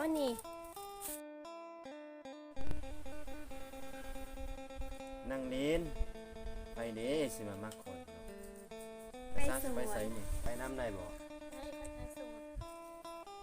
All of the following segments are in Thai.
ว่านี่นั่งเล่นไปเด้สิมามักคนไปซา ส สิ ว ไป น ไสนี่ไปน้ำได้บ่ ได้ไปสวน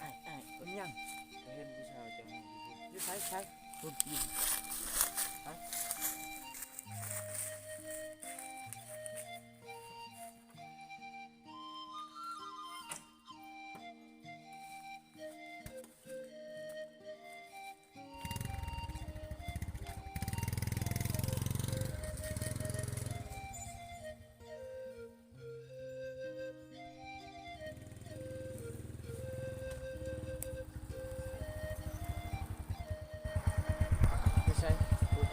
อ้ายเพิ่นยังเห็นผู้ชายจังอยู่ไสพุ่นอยู่ไปไม่ใช่พุ่น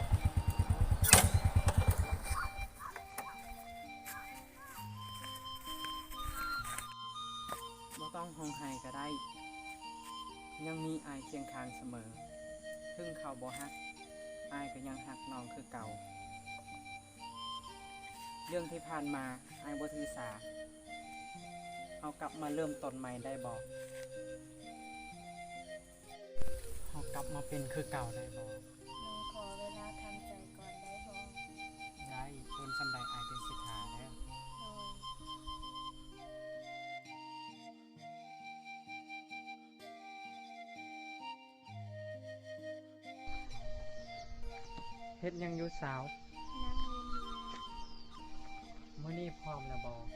บ่ต้องห้องไห้ก็ได้ ยังมีอายเคียงข้างเสมอถึงเขาบ่ฮักอายก็ยังฮักน้องคือเก่า เรื่องที่ผ่านมาอายบ่ถือสาเอากลับมาเริ่มต้นใหม่ได้บ่เอากลับมาเป็นคือเก่าได้บ่ น้องขอเวลาทำใจก่อนได้บ่ ได้เพิ่นสำใดอายเป็นสิทธาแล้ว โอ้ย เฮ็ดหยังอยู่สาว นั่งเล่นอยู่ มื้อนี้พร้อมแล้วบ่ พ